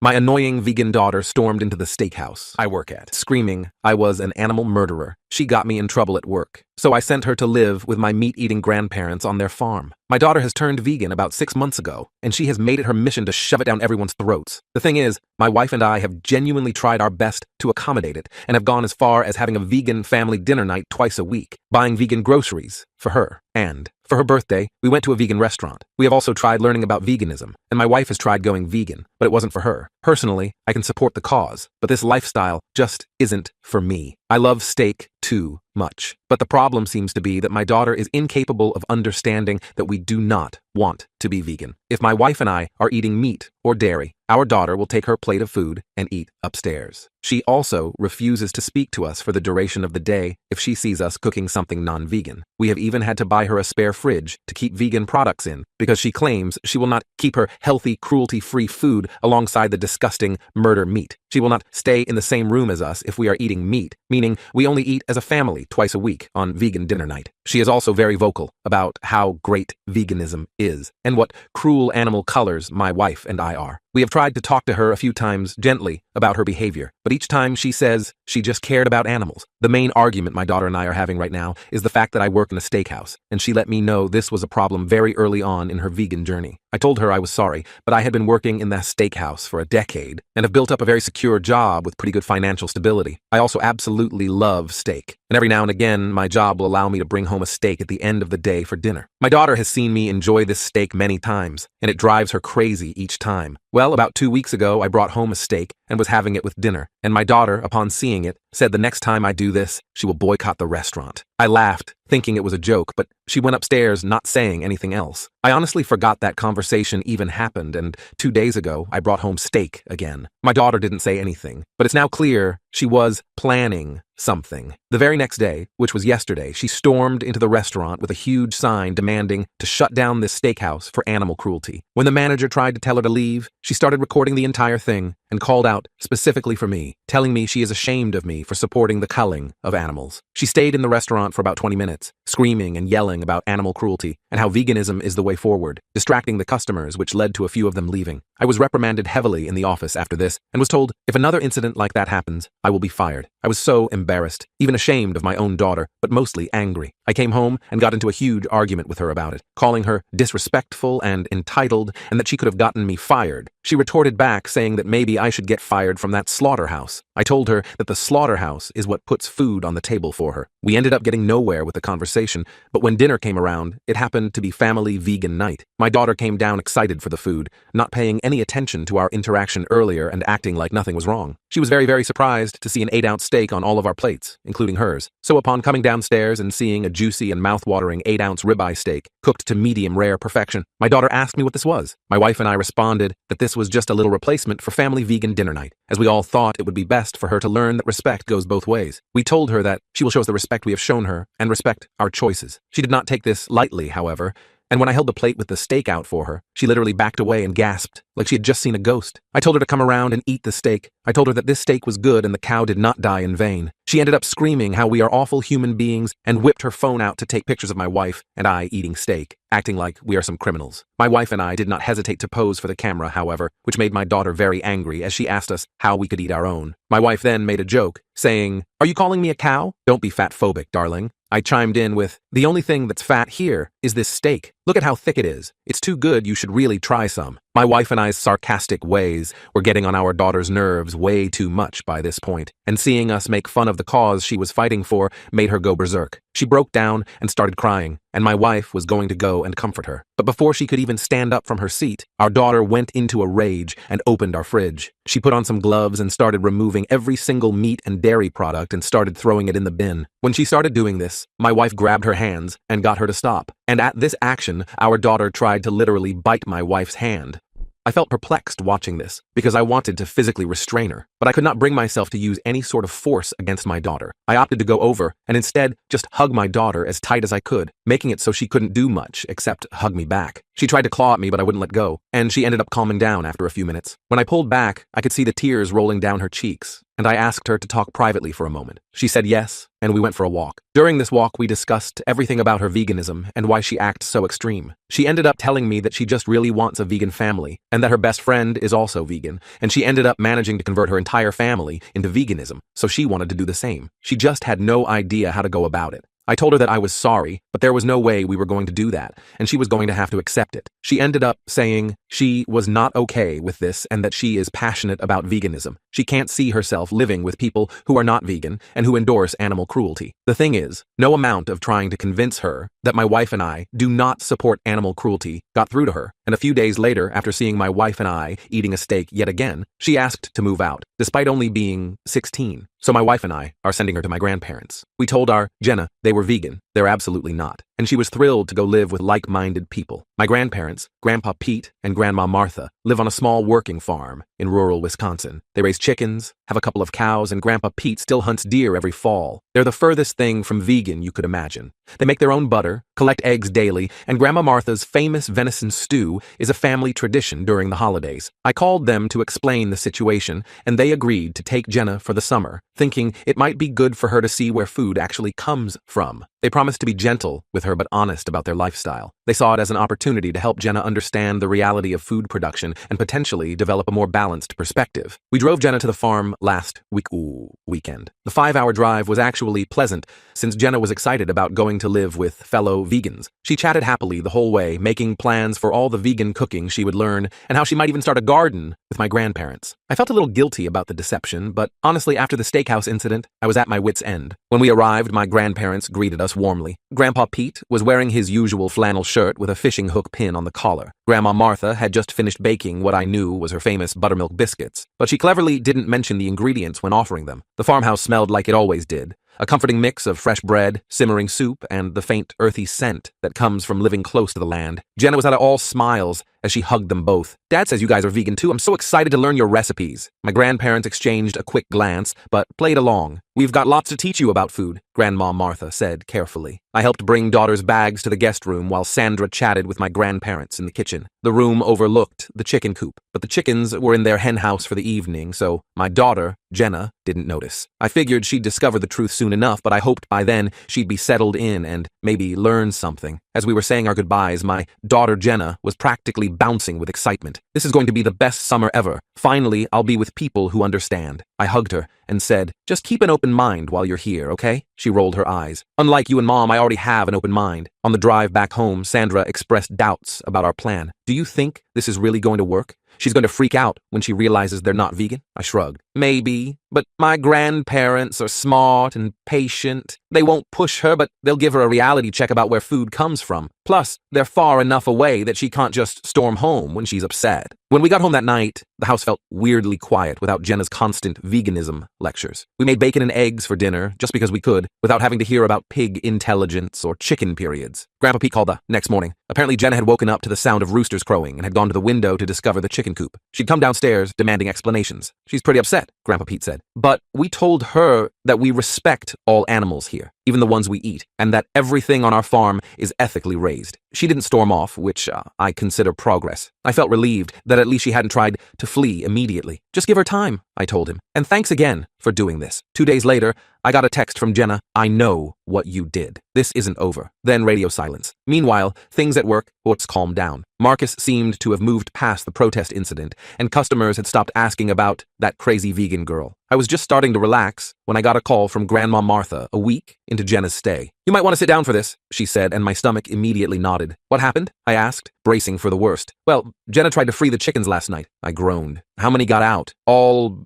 My annoying vegan daughter stormed into the steakhouse I work at, screaming I was an animal murderer. She got me in trouble at work, so I sent her to live with my meat-eating grandparents on their farm. My daughter has turned vegan about 6 months ago, and she has made it her mission to shove it down everyone's throats. The thing is, my wife and I have genuinely tried our best to accommodate it and have gone as far as having a vegan family dinner night twice a week, buying vegan groceries for her, and for her birthday, we went to a vegan restaurant. We have also tried learning about veganism, and my wife has tried going vegan, but it wasn't for her. Personally, I can support the cause, but this lifestyle just isn't for me. I love steak too much, but the problem seems to be that my daughter is incapable of understanding that we do not want to be vegan. If my wife and I are eating meat or dairy, our daughter will take her plate of food and eat upstairs. She also refuses to speak to us for the duration of the day if she sees us cooking something non-vegan. We have even had to buy her a spare fridge to keep vegan products in because she claims she will not keep her healthy, cruelty-free food alongside the disgusting murder meat. She will not stay in the same room as us if we are eating meat, meaning we only eat as a family twice a week on vegan dinner night. She is also very vocal about how great veganism is and what cruel animal colors my wife and I are. We have tried to talk to her a few times gently about her behavior, but each time she says she just cared about animals. The main argument my daughter and I are having right now is the fact that I work in a steakhouse, and she let me know this was a problem very early on in her vegan journey. I told her I was sorry, but I had been working in that steakhouse for a decade and have built up a very secure job with pretty good financial stability. I also absolutely love steak, and every now and again, my job will allow me to bring home a steak at the end of the day for dinner. My daughter has seen me enjoy this steak many times, and it drives her crazy each time. Well, about 2 weeks ago, I brought home a steak and was having it with dinner, and my daughter, upon seeing it, said the next time I do this, she will boycott the restaurant. I laughed, thinking it was a joke, but she went upstairs not saying anything else. I honestly forgot that conversation even happened, and 2 days ago, I brought home steak again. My daughter didn't say anything, but it's now clear she was planning something. The very next day, which was yesterday, she stormed into the restaurant with a huge sign demanding to shut down this steakhouse for animal cruelty. When the manager tried to tell her to leave, she started recording the entire thing and called out specifically for me, telling me she is ashamed of me for supporting the culling of animals. She stayed in the restaurant for about 20 minutes, screaming and yelling about animal cruelty and how veganism is the way forward, distracting the customers, which led to a few of them leaving. I was reprimanded heavily in the office after this and was told if another incident like that happens, I will be fired. I was so embarrassed, even ashamed of my own daughter, but mostly angry. I came home and got into a huge argument with her about it, calling her disrespectful and entitled and that she could have gotten me fired. She retorted back saying that maybe I should get fired from that slaughterhouse. I told her that the slaughterhouse is what puts food on the table for her. We ended up getting nowhere with the conversation, but when dinner came around, it happened to be family vegan night. My daughter came down excited for the food, not paying any attention to our interaction earlier and acting like nothing was wrong. She was very, very surprised to see an 8-ounce steak on all of our plates, including hers. So upon coming downstairs and seeing a juicy and mouth-watering 8-ounce ribeye steak cooked to medium rare perfection, my daughter asked me what this was. My wife and I responded that this was just a little replacement for family vegan dinner night, as we all thought it would be best for her to learn that respect goes both ways. We told her that she will show us the respect we have shown her and respect our choices. She did not take this lightly, however, and when I held the plate with the steak out for her, she literally backed away and gasped, like she had just seen a ghost. I told her to come around and eat the steak. I told her that this steak was good and the cow did not die in vain. She ended up screaming how we are awful human beings and whipped her phone out to take pictures of my wife and I eating steak, acting like we are some criminals. My wife and I did not hesitate to pose for the camera, however, which made my daughter very angry as she asked us how we could eat our own. My wife then made a joke, saying, "Are you calling me a cow? Don't be fat-phobic, darling." I chimed in with, "The only thing that's fat here is this steak. Look at how thick it is. It's too good, you should really try some." My wife and I's sarcastic ways were getting on our daughter's nerves way too much by this point, and seeing us make fun of the cause she was fighting for made her go berserk. She broke down and started crying, and my wife was going to go and comfort her. But before she could even stand up from her seat, our daughter went into a rage and opened our fridge. She put on some gloves and started removing every single meat and dairy product and started throwing it in the bin. When she started doing this, my wife grabbed her hands and got her to stop. And at this action, our daughter tried to literally bite my wife's hand. I felt perplexed watching this because I wanted to physically restrain her, but I could not bring myself to use any sort of force against my daughter. I opted to go over and instead just hug my daughter as tight as I could, making it so she couldn't do much except hug me back. She tried to claw at me, but I wouldn't let go, and she ended up calming down after a few minutes. When I pulled back, I could see the tears rolling down her cheeks. and I asked her to talk privately for a moment. She said yes, and we went for a walk. During this walk, we discussed everything about her veganism and why she acts so extreme. She ended up telling me that she just really wants a vegan family, and that her best friend is also vegan, and she ended up managing to convert her entire family into veganism, so she wanted to do the same. She just had no idea how to go about it. I told her that I was sorry, but there was no way we were going to do that, and she was going to have to accept it. She ended up saying she was not okay with this and that she is passionate about veganism. She can't see herself living with people who are not vegan and who endorse animal cruelty. The thing is, no amount of trying to convince her that my wife and I do not support animal cruelty got through to her, and a few days later, after seeing my wife and I eating a steak yet again, she asked to move out, despite only being 16. So my wife and I are sending her to my grandparents. We told our Jenna they were vegan. They're absolutely not. And she was thrilled to go live with like-minded people. My grandparents, Grandpa Pete and Grandma Martha, live on a small working farm in rural Wisconsin. They raise chickens, have a couple of cows, and Grandpa Pete still hunts deer every fall. They're the furthest thing from vegan you could imagine. They make their own butter, collect eggs daily, and Grandma Martha's famous venison stew is a family tradition during the holidays. I called them to explain the situation, and they agreed to take Jenna for the summer, thinking it might be good for her to see where food actually comes from. They promised to be gentle with her but honest about their lifestyle. They saw it as an opportunity to help Jenna understand the reality of food production and potentially develop a more balanced perspective. We drove Jenna to the farm last weekend. The 5-hour drive was actually pleasant since Jenna was excited about going to live with fellow vegans. She chatted happily the whole way, making plans for all the vegan cooking she would learn and how she might even start a garden with my grandparents. I felt a little guilty about the deception, but honestly, after the steakhouse incident, I was at my wit's end. When we arrived, my grandparents greeted us warmly. Grandpa Pete was wearing his usual flannel shirt with a fishing hook pin on the collar. Grandma Martha had just finished baking what I knew was her famous buttermilk biscuits, but she cleverly didn't mention the ingredients when offering them. The farmhouse smelled like it always did. A comforting mix of fresh bread, simmering soup, and the faint, earthy scent that comes from living close to the land. Jenna was at all smiles as she hugged them both. Dad says you guys are vegan too. I'm so excited to learn your recipes. My grandparents exchanged a quick glance, but played along. We've got lots to teach you about food, Grandma Martha said carefully. I helped bring daughter's bags to the guest room while Sandra chatted with my grandparents in the kitchen. The room overlooked the chicken coop, but the chickens were in their hen house for the evening, so my daughter, Jenna, didn't notice. I figured she'd discover the truth soon enough, but I hoped by then she'd be settled in and maybe learn something. As we were saying our goodbyes, my daughter Jenna was practically bouncing with excitement. This is going to be the best summer ever. Finally, I'll be with people who understand. I hugged her and said, just keep an open mind while you're here, okay? She rolled her eyes. Unlike you and Mom, I already have an open mind. On the drive back home, Sandra expressed doubts about our plan. Do you think this is really going to work? She's going to freak out when she realizes they're not vegan? I shrugged. Maybe, but my grandparents are smart and patient. They won't push her, but they'll give her a reality check about where food comes from. Plus, they're far enough away that she can't just storm home when she's upset. When we got home that night, the house felt weirdly quiet without Jenna's constant veganism lectures. We made bacon and eggs for dinner just because we could, without having to hear about pig intelligence or chicken periods. Grandpa Pete called the next morning. Apparently Jenna had woken up to the sound of roosters crowing and had gone to the window to discover the chicken coop. She'd come downstairs demanding explanations. She's pretty upset, Grandpa Pete said. But we told her that we respect all animals here, even the ones we eat, and that everything on our farm is ethically raised. She didn't storm off, which I consider progress. I felt relieved that at least she hadn't tried to flee immediately. Just give her time, I told him. And thanks again for doing this. 2 days later, I got a text from Jenna. I know what you did. This isn't over. Then radio silence. Meanwhile, things at work calmed down. Marcus seemed to have moved past the protest incident, and customers had stopped asking about that crazy vegan girl. I was just starting to relax when I got a call from Grandma Martha a week into Jenna's stay. You might want to sit down for this, she said, and my stomach immediately nodded. What happened? I asked, bracing for the worst. Well, Jenna tried to free the chickens last night. I groaned. How many got out? All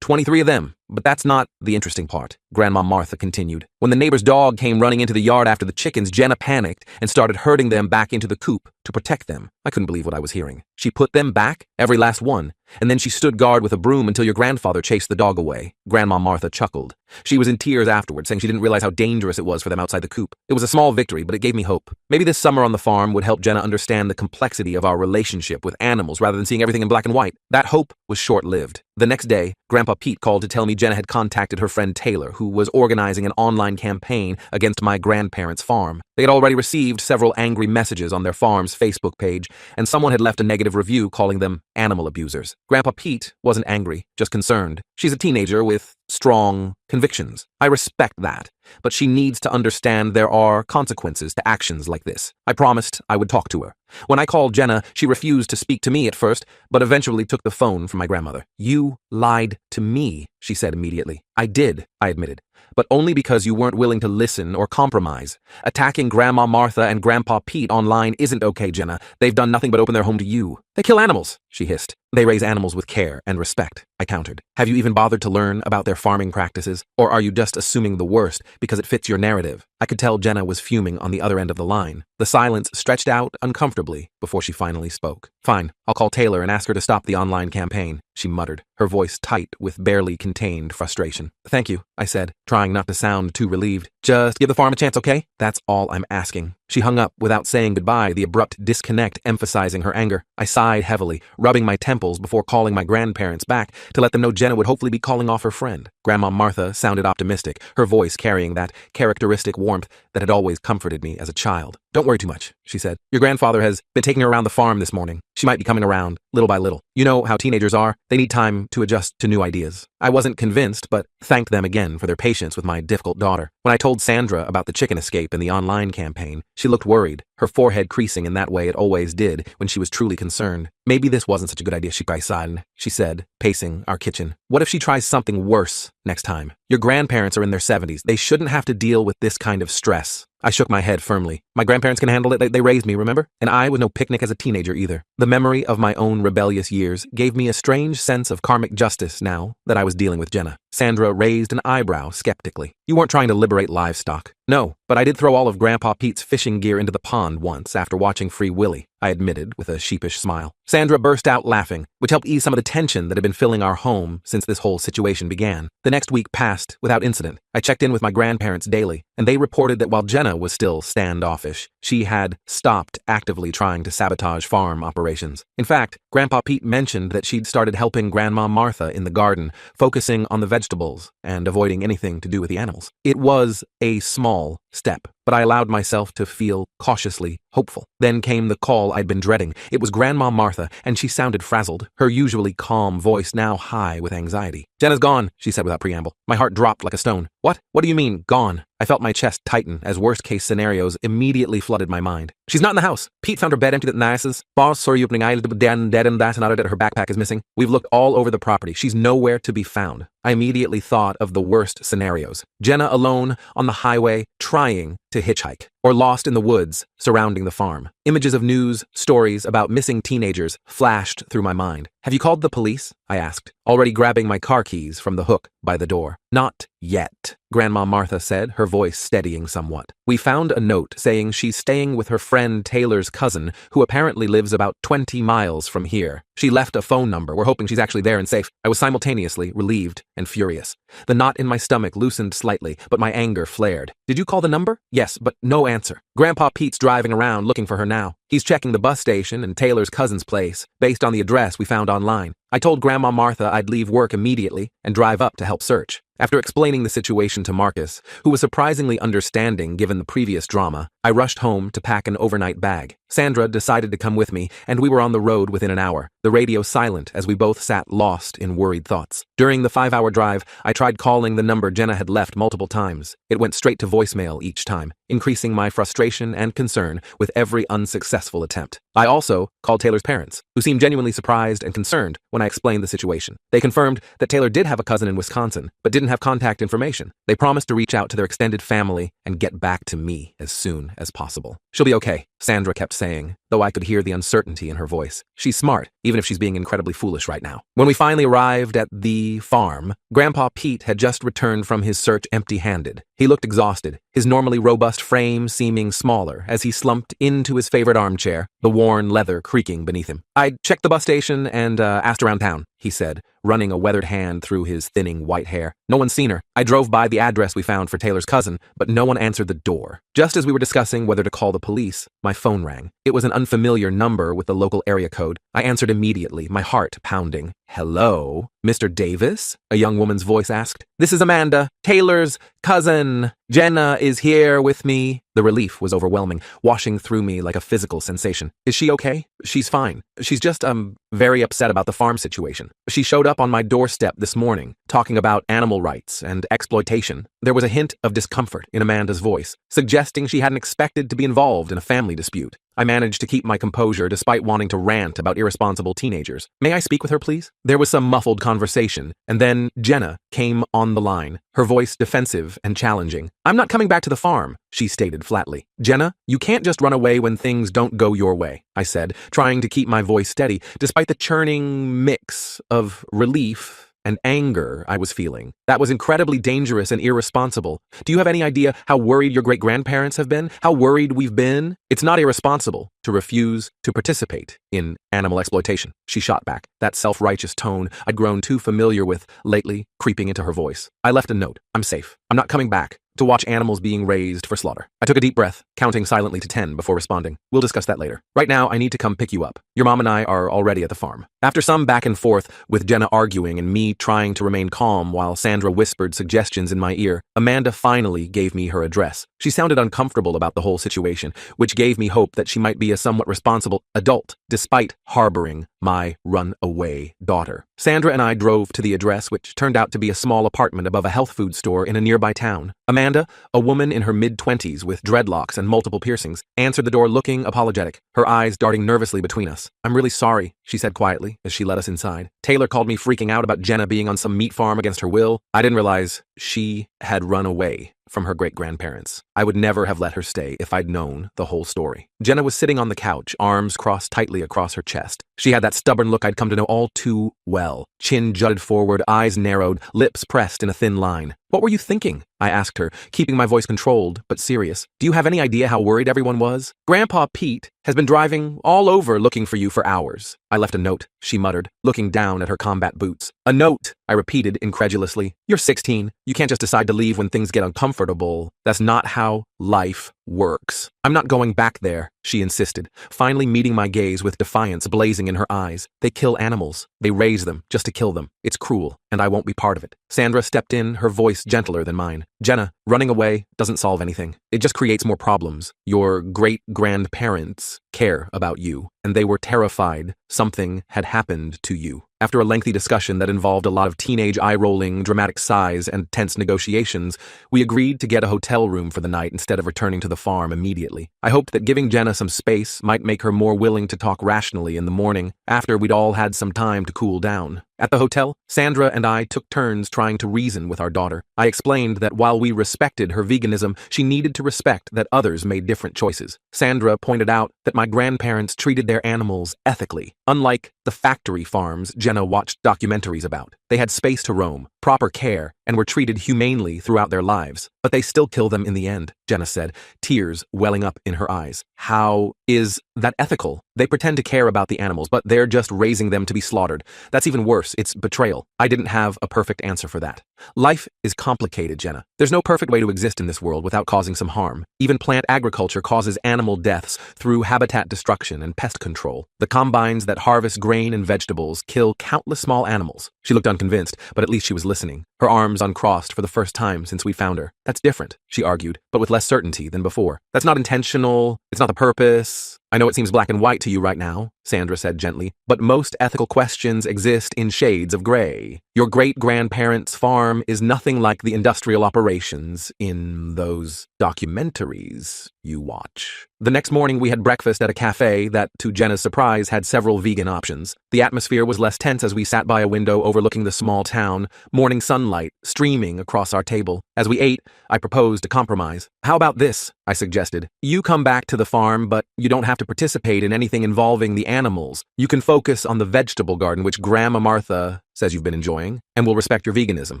23 of them. But that's not the interesting part, Grandma Martha continued. When the neighbor's dog came running into the yard after the chickens, Jenna panicked and started herding them back into the coop to protect them. I couldn't believe what I was hearing. She put them back, every last one, and then she stood guard with a broom until your grandfather chased the dog away. Grandma Martha chuckled. She was in tears afterward, saying she didn't realize how dangerous it was for them outside the coop. It was a small victory, but it gave me hope. Maybe this summer on the farm would help Jenna understand the complexity of our relationship with animals rather than seeing everything in black and white. That hope was short-lived. The next day, Grandpa Pete called to tell me Jenna had contacted her friend Taylor, who was organizing an online campaign against my grandparents' farm. They had already received several angry messages on their farm's Facebook page, and someone had left a negative review calling them animal abusers. Grandpa Pete wasn't angry, just concerned. She's a teenager with strong convictions. I respect that, but she needs to understand there are consequences to actions like this. I promised I would talk to her. When I called Jenna, she refused to speak to me at first, but eventually took the phone from my grandmother. "You lied to me," she said immediately. "I did," I admitted, "but only because you weren't willing to listen or compromise. Attacking Grandma Martha and Grandpa Pete online isn't okay, Jenna. They've done nothing but open their home to you. They kill animals," she hissed. "They raise animals with care and respect," I countered. "Have you even bothered to learn about their farming practices? Or are you just assuming the worst because it fits your narrative?" I could tell Jenna was fuming on the other end of the line. The silence stretched out uncomfortably before she finally spoke. "Fine, I'll call Taylor and ask her to stop the online campaign," she muttered, her voice tight with barely contained frustration. "Thank you," I said, trying not to sound too relieved. "Just give the farm a chance, okay? That's all I'm asking." She hung up without saying goodbye, the abrupt disconnect emphasizing her anger. I sighed heavily, rubbing my temples before calling my grandparents back to let them know Jenna would hopefully be calling off her friend. Grandma Martha sounded optimistic, her voice carrying that characteristic warmth that had always comforted me as a child. "Don't worry too much," she said. "Your grandfather has been taking her around the farm this morning. She might be coming around, little by little. You know how teenagers are. They need time to adjust to new ideas." I wasn't convinced, but thanked them again for their patience with my difficult daughter. When I told Sandra about the chicken escape in the online campaign, she looked worried, her forehead creasing in that way it always did when she was truly concerned. "Maybe this wasn't such a good idea, she said, pacing our kitchen. "What if she tries something worse next time? Your grandparents are in their 70s. They shouldn't have to deal with this kind of stress." I shook my head firmly. "My grandparents can handle it. They raised me, remember? And I was no picnic as a teenager either." The memory of my own rebellious years gave me a strange sense of karmic justice now that I was dealing with Jenna. Sandra raised an eyebrow skeptically. "You weren't trying to liberate livestock." "No, but I did throw all of Grandpa Pete's fishing gear into the pond once after watching Free Willy," I admitted with a sheepish smile. Sandra burst out laughing, which helped ease some of the tension that had been filling our home since this whole situation began. The next week passed without incident. I checked in with my grandparents daily, and they reported that while Jenna was still standoffish, she had stopped actively trying to sabotage farm operations. In fact, Grandpa Pete mentioned that she'd started helping Grandma Martha in the garden, focusing on the vegetables and avoiding anything to do with the animals. It was a small step, but I allowed myself to feel cautiously hopeful. Then came the call I'd been dreading. It was Grandma Martha, and she sounded frazzled, her usually calm voice now high with anxiety. "Jenna's gone," she said without preamble. My heart dropped like a stone. "What? What do you mean, gone?" I felt my chest tighten as worst-case scenarios immediately flooded my mind. "She's not in the house. Pete found her bed empty at Nice's. Boss saw you opening eyes dead and that's another that her backpack is missing. We've looked all over the property. She's nowhere to be found." I immediately thought of the worst scenarios. Jenna alone on the highway trying to hitchhike, or lost in the woods surrounding the farm. Images of news stories about missing teenagers flashed through my mind. "Have you called the police?" I asked, already grabbing my car keys from the hook by the door. "Not yet," Grandma Martha said, her voice steadying somewhat. "We found a note saying she's staying with her friend Taylor's cousin, who apparently lives about 20 miles from here. She left a phone number. We're hoping she's actually there and safe." I was simultaneously relieved and furious. The knot in my stomach loosened slightly, but my anger flared. "Did you call the number?" "Yes, but no answer. Grandpa Pete's driving around looking for her now. He's checking the bus station and Taylor's cousin's place, based on the address we found online. I told Grandma Martha I'd leave work immediately and drive up to help search." After explaining the situation to Marcus, who was surprisingly understanding given the previous drama, I rushed home to pack an overnight bag. Sandra decided to come with me, and we were on the road within an hour, the radio silent as we both sat lost in worried thoughts. During the 5-hour drive, I tried calling the number Jenna had left multiple times. It went straight to voicemail each time, increasing my frustration and concern with every unsuccessful attempt. I also called Taylor's parents, who seemed genuinely surprised and concerned when I explained the situation. They confirmed that Taylor did have a cousin in Wisconsin, but didn't have contact information. They promised to reach out to their extended family and get back to me as soon as possible. "She'll be okay," Sandra kept saying, though I could hear the uncertainty in her voice. "She's smart, even if she's being incredibly foolish right now." When we finally arrived at the farm, Grandpa Pete had just returned from his search empty-handed. He looked exhausted, his normally robust frame seeming smaller as he slumped into his favorite armchair, the worn leather creaking beneath him. "I'd checked the bus station and asked around town," he said, running a weathered hand through his thinning white hair. "No one's seen her. I drove by the address we found for Taylor's cousin, but no one answered the door." Just as we were discussing whether to call the police, my phone rang. It was an unfamiliar number with the local area code. I answered immediately, my heart pounding. "Hello?" Mr. Davis? A young woman's voice asked. This is Amanda, Taylor's cousin. Jenna is here with me. The relief was overwhelming, washing through me like a physical sensation. Is she okay? She's fine. She's just, very upset about the farm situation. She showed up on my doorstep this morning, talking about animal rights and exploitation. There was a hint of discomfort in Amanda's voice, suggesting she hadn't expected to be involved in a family dispute. I managed to keep my composure despite wanting to rant about irresponsible teenagers. May I speak with her, please? There was some muffled conversation, and then Jenna came on the line, her voice defensive and challenging. I'm not coming back to the farm, she stated flatly. Jenna, you can't just run away when things don't go your way, I said, trying to keep my voice steady, despite the churning mix of relief and anger I was feeling. That was incredibly dangerous and irresponsible. Do you have any idea how worried your great-grandparents have been? How worried we've been? It's not irresponsible to refuse to participate in animal exploitation, she shot back, that self-righteous tone I'd grown too familiar with lately creeping into her voice. I left a note. I'm safe. I'm not coming back to watch animals being raised for slaughter. I took a deep breath, counting silently to 10 before responding. We'll discuss that later. Right now, I need to come pick you up. Your mom and I are already at the farm. After some back and forth, with Jenna arguing and me trying to remain calm while Sandra whispered suggestions in my ear, Amanda finally gave me her address. She sounded uncomfortable about the whole situation, which gave me hope that she might be a somewhat responsible adult, despite harboring my runaway daughter. Sandra and I drove to the address, which turned out to be a small apartment above a health food store in a nearby town. Amanda, a woman in her mid-20s with dreadlocks and multiple piercings, answered the door looking apologetic, her eyes darting nervously between us. I'm really sorry, she said quietly as she led us inside. Taylor called me freaking out about Jenna being on some meat farm against her will. I didn't realize she had run away from her great-grandparents. I would never have let her stay if I'd known the whole story. Jenna was sitting on the couch, arms crossed tightly across her chest. She had that stubborn look I'd come to know all too well. Chin jutted forward, eyes narrowed, lips pressed in a thin line. What were you thinking? I asked her, keeping my voice controlled but serious. Do you have any idea how worried everyone was? Grandpa Pete has been driving all over looking for you for hours. I left a note, she muttered, looking down at her combat boots. A note, I repeated incredulously. You're 16. You can't just decide to leave when things get uncomfortable. That's not how life works. I'm not going back there, she insisted, finally meeting my gaze with defiance blazing in her eyes. They kill animals. They raise them just to kill them. It's cruel, and I won't be part of it. Sandra stepped in, her voice gentler than mine. Jenna, running away doesn't solve anything. It just creates more problems. Your great-grandparents care about you, and they were terrified something had happened to you. After a lengthy discussion that involved a lot of teenage eye-rolling, dramatic sighs, and tense negotiations, we agreed to get a hotel room for the night instead of returning to the farm immediately. I hoped that giving Jenna some space might make her more willing to talk rationally in the morning, after we'd all had some time to cool down. At the hotel, Sandra and I took turns trying to reason with our daughter. I explained that while we respected her veganism, she needed to respect that others made different choices. Sandra pointed out that my grandparents treated their animals ethically, unlike the factory farms Jenna watched documentaries about. They had space to roam, proper care, and were treated humanely throughout their lives. But they still kill them in the end, Jenna said, tears welling up in her eyes. How is that ethical? They pretend to care about the animals, but they're just raising them to be slaughtered. That's even worse. It's betrayal. I didn't have a perfect answer for that. Life is complicated, Jenna. There's no perfect way to exist in this world without causing some harm. Even plant agriculture causes animal deaths through habitat destruction and pest control. The combines that harvest grain and vegetables kill countless small animals. She looked unconvinced, but at least she was listening, her arms uncrossed for the first time since we found her. That's different, she argued, but with less certainty than before. That's not intentional. It's not the purpose. I know it seems black and white to you right now, Sandra said gently, but most ethical questions exist in shades of gray. Your great-grandparents' farm is nothing like the industrial operations in those documentaries you watch. The next morning we had breakfast at a cafe that, to Jenna's surprise, had several vegan options. The atmosphere was less tense as we sat by a window overlooking the small town, morning sunlight streaming across our table. As we ate, I proposed a compromise. How about this? I suggested. You come back to the farm, but you don't have to participate in anything involving the animals. You can focus on the vegetable garden, which Grandma Martha says you've been enjoying, and we'll respect your veganism.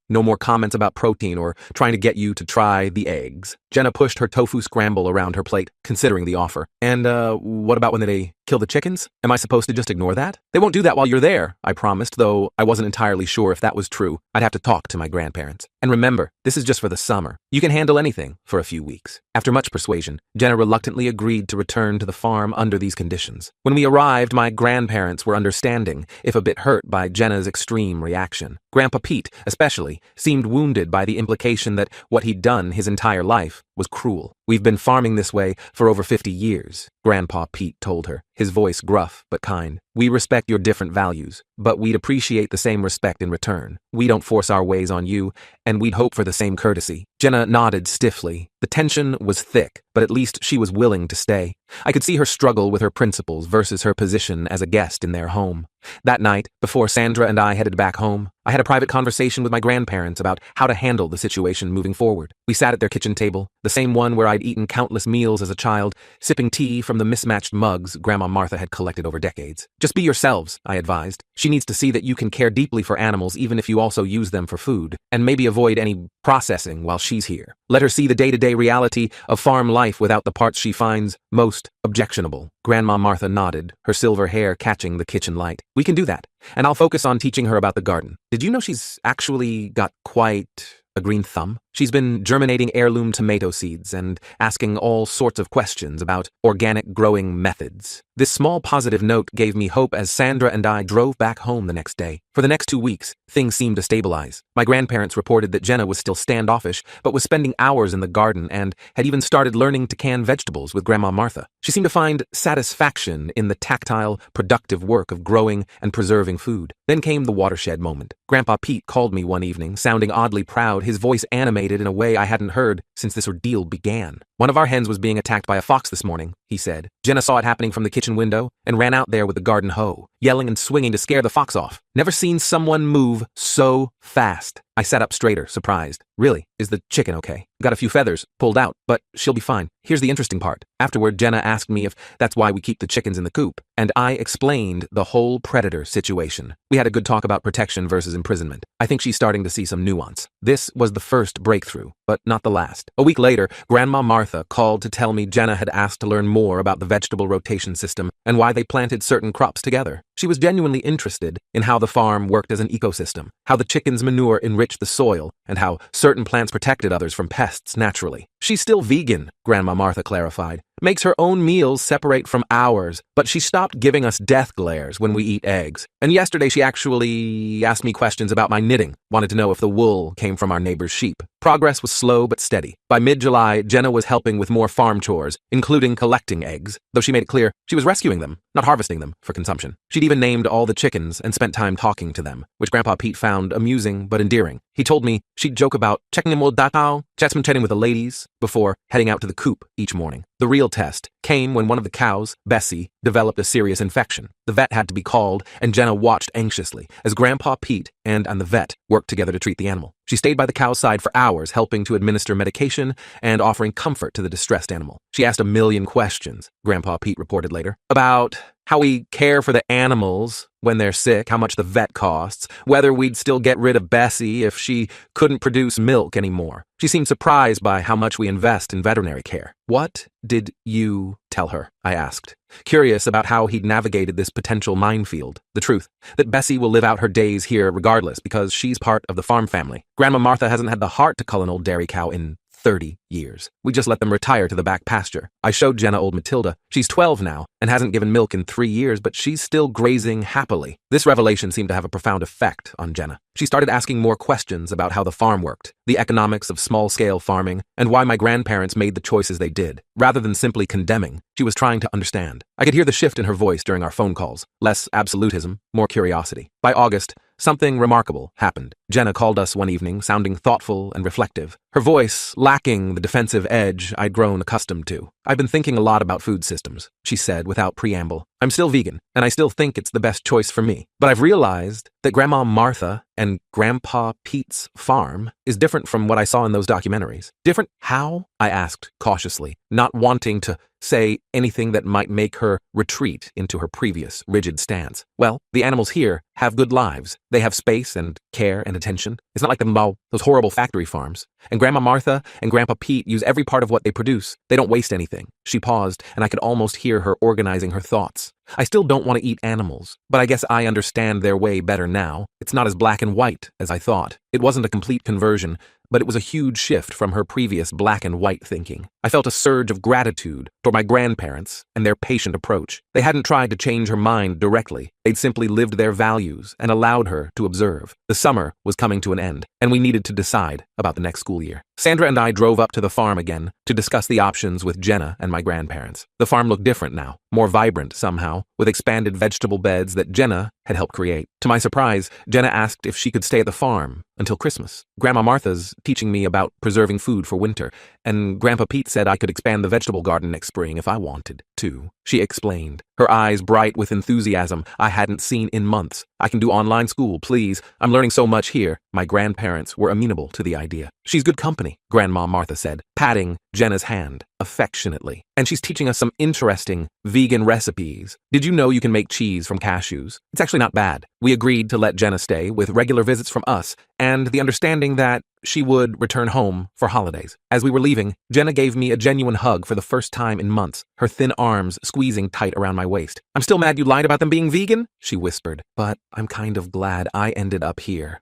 No more comments about protein or trying to get you to try the eggs. Jenna pushed her tofu scramble around her plate, considering the offer. And, what about when they kill the chickens? Am I supposed to just ignore that? They won't do that while you're there, I promised, though I wasn't entirely sure if that was true. I'd have to talk to my grandparents. And remember, this is just for the summer. You can handle anything for a few weeks. After much persuasion, Jenna reluctantly agreed to return to the farm under these conditions. When we arrived, my grandparents were understanding, if a bit hurt by Jenna's extreme reaction. Grandpa Pete, especially, seemed wounded by the implication that what he'd done his entire life was cruel. We've been farming this way for over 50 years, Grandpa Pete told her, his voice gruff but kind. We respect your different values, but we'd appreciate the same respect in return. We don't force our ways on you, and we'd hope for the same courtesy. Jenna nodded stiffly. The tension was thick, but at least she was willing to stay. I could see her struggle with her principles versus her position as a guest in their home. That night, before Sandra and I headed back home, I had a private conversation with my grandparents about how to handle the situation moving forward. We sat at their kitchen table, the same one where I'd eaten countless meals as a child, sipping tea from the mismatched mugs Grandma Martha had collected over decades. Just be yourselves, I advised. She needs to see that you can care deeply for animals even if you also use them for food, and maybe avoid any processing while she's here. Let her see the day-to-day reality of farm life without the parts she finds most objectionable. Grandma Martha nodded, her silver hair catching the kitchen light. We can do that, and I'll focus on teaching her about the garden. Did you know she's actually got quite a green thumb? She's been germinating heirloom tomato seeds and asking all sorts of questions about organic growing methods. This small positive note gave me hope as Sandra and I drove back home the next day. For the next 2 weeks, things seemed to stabilize. My grandparents reported that Jenna was still standoffish, but was spending hours in the garden and had even started learning to can vegetables with Grandma Martha. She seemed to find satisfaction in the tactile, productive work of growing and preserving food. Then came the watershed moment. Grandpa Pete called me one evening, sounding oddly proud, his voice animated in a way I hadn't heard since this ordeal began. One of our hens was being attacked by a fox this morning, he said. Jenna saw it happening from the kitchen window and ran out there with the garden hoe, yelling and swinging to scare the fox off. Never seen someone move so fast. I sat up straighter, surprised. Really? Is the chicken okay? Got a few feathers pulled out, but she'll be fine. Here's the interesting part. Afterward, Jenna asked me if that's why we keep the chickens in the coop, and I explained the whole predator situation. We had a good talk about protection versus imprisonment. I think she's starting to see some nuance. This was the first breakthrough, but not the last. A week later, Grandma Martha called to tell me Jenna had asked to learn more about the vegetable rotation system and why they planted certain crops together. She was genuinely interested in how the farm worked as an ecosystem, how the chickens' manure enriched the soil, and how certain plants protected others from pests naturally. She's still vegan, Grandma Martha clarified. Makes her own meals separate from ours, but she stopped giving us death glares when we eat eggs. And yesterday she actually asked me questions about my knitting, wanted to know if the wool came from our neighbor's sheep. Progress was slow but steady. By mid-July, Jenna was helping with more farm chores, including collecting eggs, though she made it clear she was rescuing them, not harvesting them for consumption. She'd even named all the chickens and spent time talking to them, which Grandpa Pete found amusing but endearing. He told me she'd joke about checking them all datao, chatting with the ladies, before heading out to the coop each morning. The real test came when one of the cows, Bessie, developed a serious infection. The vet had to be called, and Jenna watched anxiously as Grandpa Pete and the vet worked together to treat the animal. She stayed by the cow's side for hours, helping to administer medication and offering comfort to the distressed animal. She asked a million questions, Grandpa Pete reported later, about how we care for the animals when they're sick, how much the vet costs, whether we'd still get rid of Bessie if she couldn't produce milk anymore. She seemed surprised by how much we invest in veterinary care. What did you tell her? I asked, curious about how he'd navigated this potential minefield. The truth, that Bessie will live out her days here regardless because she's part of the farm family. Grandma Martha hasn't had the heart to cull an old dairy cow in 30 years. We just let them retire to the back pasture. I showed Jenna old Matilda. She's 12 now and hasn't given milk in 3 years, but she's still grazing happily. This revelation seemed to have a profound effect on Jenna. She started asking more questions about how the farm worked, the economics of small-scale farming, and why my grandparents made the choices they did. Rather than simply condemning, she was trying to understand. I could hear the shift in her voice during our phone calls. Less absolutism, more curiosity. By August, something remarkable happened. Jenna called us one evening, sounding thoughtful and reflective, her voice lacking the defensive edge I'd grown accustomed to. I've been thinking a lot about food systems, she said without preamble. I'm still vegan, and I still think it's the best choice for me. But I've realized that Grandma Martha and Grandpa Pete's farm is different from what I saw in those documentaries. Different how? I asked cautiously, not wanting to say anything that might make her retreat into her previous rigid stance. Well, the animals here have good lives. They have space and care and attention. It's not like those horrible factory farms. And Grandma Martha and Grandpa Pete use every part of what they produce. They don't waste anything. She paused, and I could almost hear her organizing her thoughts. I still don't want to eat animals, but I guess I understand their way better now. It's not as black and white as I thought. It wasn't a complete conversion, but it was a huge shift from her previous black and white thinking. I felt a surge of gratitude toward my grandparents and their patient approach. They hadn't tried to change her mind directly. They'd simply lived their values and allowed her to observe. The summer was coming to an end, and we needed to decide about the next school year. Sandra and I drove up to the farm again to discuss the options with Jenna and my grandparents. The farm looked different now, more vibrant somehow, with expanded vegetable beds that Jenna had helped create. To my surprise, Jenna asked if she could stay at the farm until Christmas. Grandma Martha's teaching me about preserving food for winter, and Grandpa Pete said I could expand the vegetable garden next spring if I wanted to, she explained, her eyes bright with enthusiasm I hadn't seen in months. I can do online school, please. I'm learning so much here. My grandparents were amenable to the idea. She's good company, Grandma Martha said, patting Jenna's hand affectionately. And she's teaching us some interesting vegan recipes. Did you know you can make cheese from cashews? It's actually not bad. We agreed to let Jenna stay with regular visits from us and the understanding that she would return home for holidays. As we were leaving, Jenna gave me a genuine hug for the first time in months, her thin arms squeezing tight around my waist. I'm still mad you lied about them being vegan, she whispered, but I'm kind of glad I ended up here.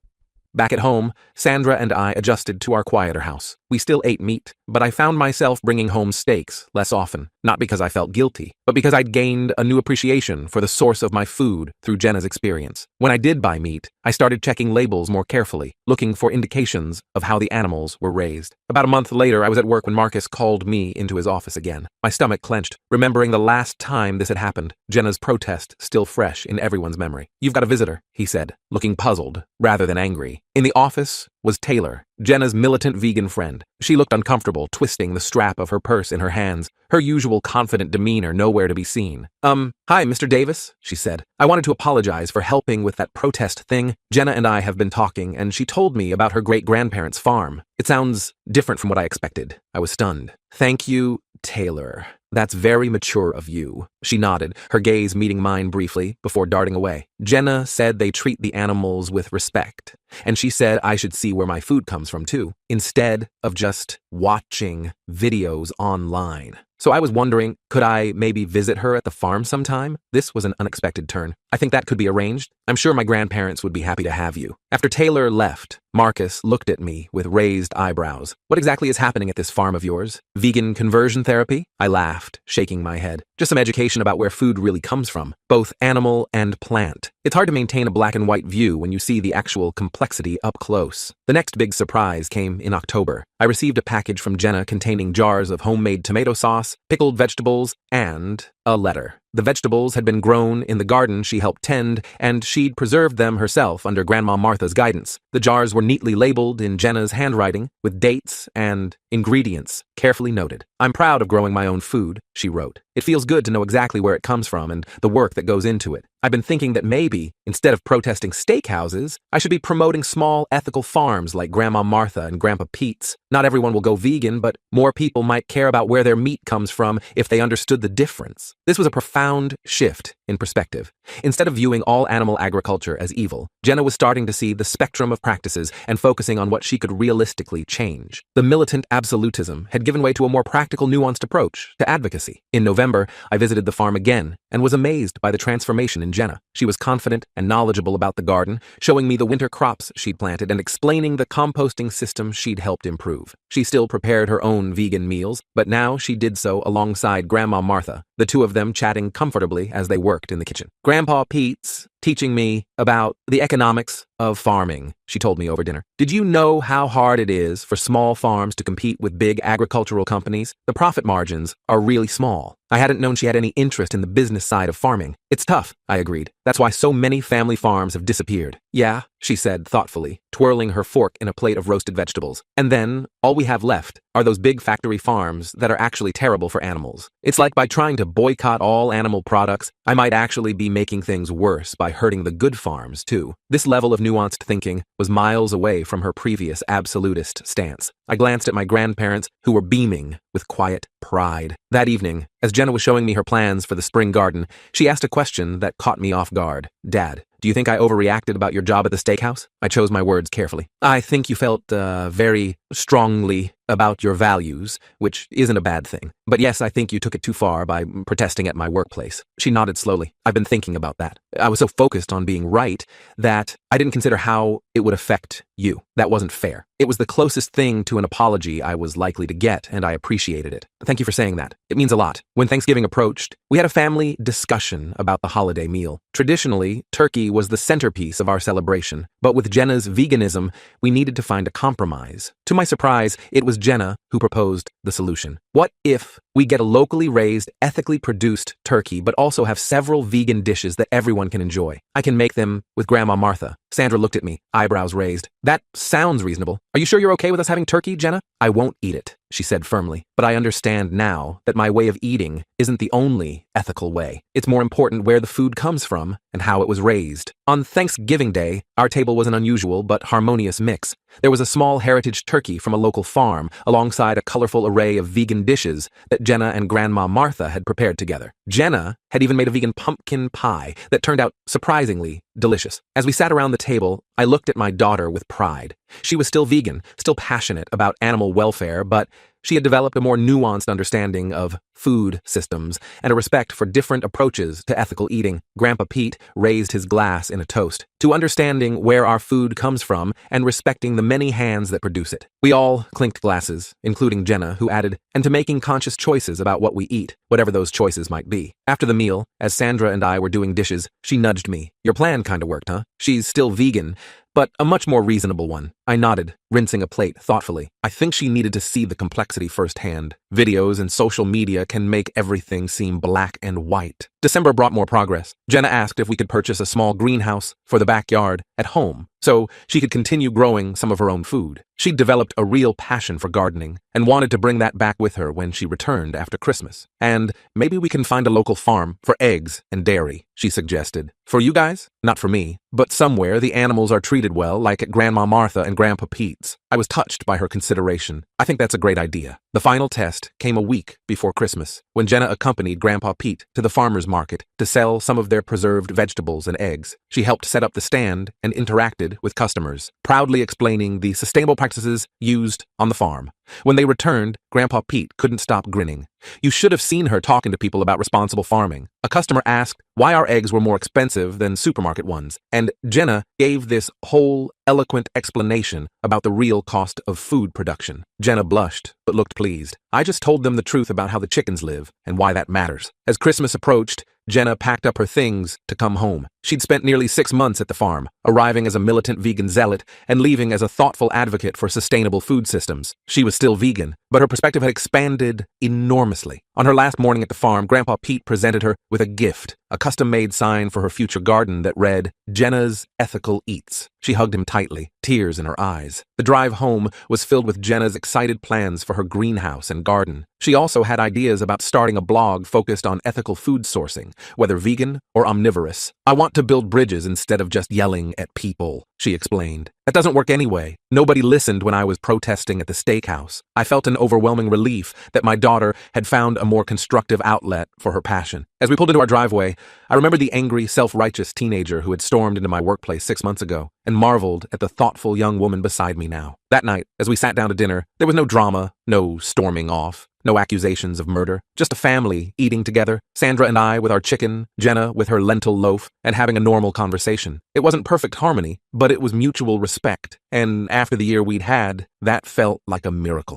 Back at home, Sandra and I adjusted to our quieter house. We still ate meat, but I found myself bringing home steaks less often, not because I felt guilty, but because I'd gained a new appreciation for the source of my food through Jenna's experience. When I did buy meat, I started checking labels more carefully, looking for indications of how the animals were raised. About a month later, I was at work when Marcus called me into his office again. My stomach clenched, remembering the last time this had happened, Jenna's protest still fresh in everyone's memory. "You've got a visitor," he said, looking puzzled rather than angry. In the office was Taylor, Jenna's militant vegan friend. She looked uncomfortable, twisting the strap of her purse in her hands, her usual confident demeanor nowhere to be seen. Hi, Mr. Davis," she said. "I wanted to apologize for helping with that protest thing. Jenna and I have been talking, and she told me about her great-grandparents' farm. It sounds different from what I expected." I was stunned. "Thank you, Taylor. That's very mature of you." She nodded, her gaze meeting mine briefly before darting away. "Jenna said they treat the animals with respect, and she said I should see where my food comes from too, instead of just watching videos online. So I was wondering, could I maybe visit her at the farm sometime? This was an unexpected turn. I think that could be arranged. I'm sure my grandparents would be happy to have you." After Taylor left, Marcus looked at me with raised eyebrows. "What exactly is happening at this farm of yours? Vegan conversion therapy?" I laughed, shaking my head. "Just some education about where food really comes from, both animal and plant. It's hard to maintain a black and white view when you see the actual complexity up close." The next big surprise came in October. I received a package from Jenna containing jars of homemade tomato sauce, pickled vegetables, and a letter. The vegetables had been grown in the garden she helped tend, and she'd preserved them herself under Grandma Martha's guidance. The jars were neatly labeled in Jenna's handwriting, with dates and ingredients carefully noted. "I'm proud of growing my own food," she wrote. "It feels good to know exactly where it comes from and the work that goes into it. I've been thinking that maybe, instead of protesting steakhouses, I should be promoting small ethical farms like Grandma Martha and Grandpa Pete's. Not everyone will go vegan, but more people might care about where their meat comes from if they understood the difference." This was a profound shift in perspective. Instead of viewing all animal agriculture as evil, Jenna was starting to see the spectrum of practices and focusing on what she could realistically change. The militant absolutism had given way to a more practical, nuanced approach to advocacy. In November, I visited the farm again and was amazed by the transformation in Jenna. She was confident and knowledgeable about the garden, showing me the winter crops she'd planted and explaining the composting system she'd helped improve. She still prepared her own vegan meals, but now she did so alongside Grandma Martha, the two of them chatting comfortably as they worked in the kitchen. "Grandpa Pete's teaching me about the economics of farming," she told me over dinner. "Did you know how hard it is for small farms to compete with big agricultural companies? The profit margins are really small." I hadn't known she had any interest in the business side of farming. "It's tough," I agreed. "That's why so many family farms have disappeared." "Yeah," she said thoughtfully, twirling her fork in a plate of roasted vegetables. "And then, all we have left are those big factory farms that are actually terrible for animals. It's like by trying to boycott all animal products, I might actually be making things worse by hurting the good farms, too." This level of nuanced thinking was miles away from her previous absolutist stance. I glanced at my grandparents, who were beaming with quiet pride. That evening, as Jenna was showing me her plans for the spring garden, she asked a question that caught me off guard. "Dad, do you think I overreacted about your job at the steakhouse?" I chose my words carefully. "I think you felt very strongly about your values, which isn't a bad thing. But yes, I think you took it too far by protesting at my workplace. She nodded slowly. I've been thinking about that. I was so focused on being right that I didn't consider how it would affect you. That wasn't fair. It was the closest thing to an apology I was likely to get, and I appreciated it. Thank you for saying that. It means a lot. When Thanksgiving approached, we had a family discussion about the holiday meal. Traditionally, turkey was the centerpiece of our celebration, but with Jenna's veganism, we needed to find a compromise. To my surprise, it was Jenna who proposed the solution. What if we get a locally raised, ethically produced turkey, but also have several vegan dishes that everyone can enjoy? I can make them with Grandma Martha. Sandra looked at me, eyebrows raised. That sounds reasonable. Are you sure you're okay with us having turkey, Jenna? I won't eat it, she said firmly, but I understand now that my way of eating isn't the only ethical way. It's more important where the food comes from and how it was raised. On Thanksgiving Day, our table was an unusual but harmonious mix. There was a small heritage turkey from a local farm, alongside a colorful array of vegan dishes that Jenna and Grandma Martha had prepared together. Jenna had even made a vegan pumpkin pie that turned out surprisingly delicious. As we sat around the table, I looked at my daughter with pride. She was still vegan, still passionate about animal welfare, but she had developed a more nuanced understanding of food systems and a respect for different approaches to ethical eating. Grandpa Pete raised his glass in a toast to understanding where our food comes from and respecting the many hands that produce it. We all clinked glasses, including Jenna, who added, and to making conscious choices about what we eat, whatever those choices might be. After the meal, as Sandra and I were doing dishes, she nudged me. Your plan kinda worked, huh? She's still vegan, but a much more reasonable one. I nodded, rinsing a plate thoughtfully. I think she needed to see the complexity firsthand. Videos and social media can make everything seem black and white. December brought more progress. Jenna asked if we could purchase a small greenhouse for the backyard at home so she could continue growing some of her own food. She'd developed a real passion for gardening and wanted to bring that back with her when she returned after Christmas. And maybe we can find a local farm for eggs and dairy, she suggested. For you guys? Not for me. But somewhere the animals are treated well, like at Grandma Martha and Grandpa Pete's. I was touched by her consideration. I think that's a great idea. The final test came a week before Christmas, when Jenna accompanied Grandpa Pete to the farmer's market to sell some of their preserved vegetables and eggs. She helped set up the stand and interacted with customers, proudly explaining the sustainable practices used on the farm. When they returned, Grandpa Pete couldn't stop grinning. You should have seen her talking to people about responsible farming. A customer asked why our eggs were more expensive than supermarket ones, and Jenna gave this whole eloquent explanation about the real cost of food production. Jenna blushed, but looked pleased. I just told them the truth about how the chickens live and why that matters. As Christmas approached, Jenna packed up her things to come home. She'd spent nearly 6 months at the farm, arriving as a militant vegan zealot and leaving as a thoughtful advocate for sustainable food systems. She was still vegan, but her perspective had expanded enormously. On her last morning at the farm, Grandpa Pete presented her with a gift, a custom-made sign for her future garden that read, Jenna's Ethical Eats. She hugged him tightly, tears in her eyes. The drive home was filled with Jenna's excited plans for her greenhouse and garden. She also had ideas about starting a blog focused on ethical food sourcing, whether vegan or omnivorous. I want to build bridges instead of just yelling at people, she explained. That doesn't work anyway. Nobody listened when I was protesting at the Steakhouse. I felt an overwhelming relief that my daughter had found a more constructive outlet for her passion. As we pulled into our driveway, I remember the angry, self-righteous teenager who had stormed into my workplace 6 months ago and marveled at the thoughtful young woman beside me now. That night, as we sat down to dinner, there was no drama, no storming off, no accusations of murder, just a family eating together, Sandra and I with our chicken, Jenna with her lentil loaf, and having a normal conversation. It wasn't perfect harmony, but it was mutual respect, and after the year we'd had, that felt like a miracle.